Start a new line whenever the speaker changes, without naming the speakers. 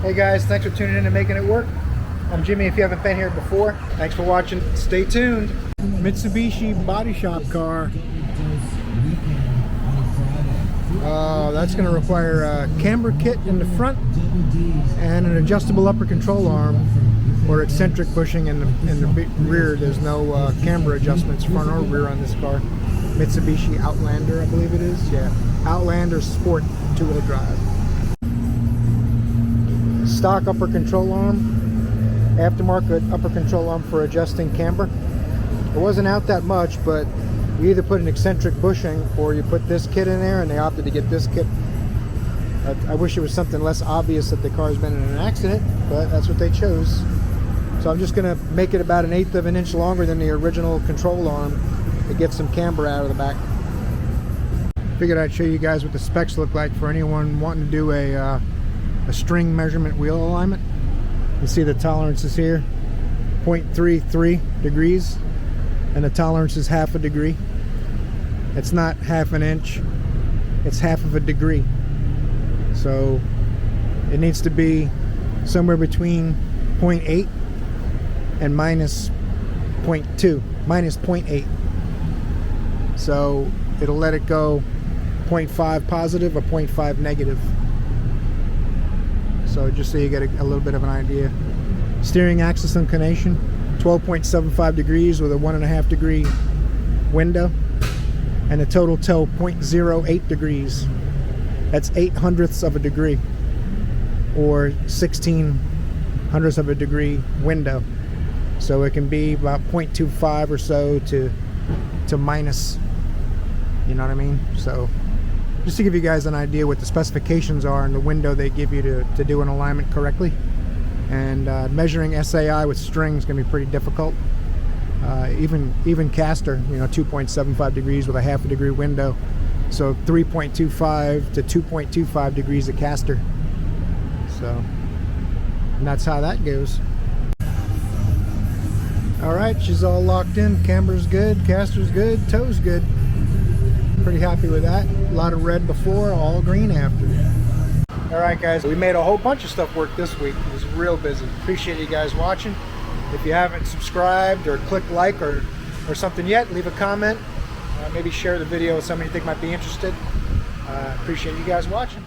Hey guys, thanks for tuning in and making it work. I'm Jimmy. If you haven't been here before, thanks for watching. Stay tuned. Mitsubishi body shop car. That's going to require a camber kit in the front and an adjustable upper control arm or eccentric bushing in the rear. There's no camber adjustments front or rear on this car. Mitsubishi Outlander, I believe it is. Yeah, Outlander Sport 2-wheel drive. Stock upper control arm, aftermarket upper control arm for adjusting camber. It wasn't out that much, but you either put an eccentric bushing or you put this kit in there, and they opted to get this kit. I wish it was something less obvious that the car's been in an accident, but that's what they chose. So I'm just going to make it about 1/8 of an inch longer than the original control arm to get some camber out of the back. Figured I'd show you guys what the specs look like for anyone wanting to do a string measurement wheel alignment. You see the tolerances here, 0.33 degrees, and the tolerance is 1/2 a degree. It's not 1/2 an inch, it's 1/2 of a degree. So it needs to be somewhere between 0.8 and minus 0.2, minus 0.8. So it'll let it go 0.5 positive or 0.5 negative. So just so you get a little bit of an idea. Steering axis inclination, 12.75 degrees with a 1.5 degree window, and the total toe 0.08 degrees. That's 0.08 of a degree, or 0.16 of a degree window. So it can be about 0.25 or so to minus, you know what I mean? So just to give you guys an idea what the specifications are and the window they give you to do an alignment correctly. And measuring SAI with strings can be pretty difficult. Even caster, you know, 2.75 degrees with a 1/2 a degree window. So 3.25 to 2.25 degrees of caster. So, and that's how that goes. Alright, she's all locked in. Camber's good, caster's good, toe's good. Pretty happy with that. A lot of red before, all green after. Alright guys, we made a whole bunch of stuff work this week. It was real busy. Appreciate you guys watching. If you haven't subscribed or clicked like or something yet, leave a comment. Maybe share the video with somebody you think might be interested. Appreciate you guys watching.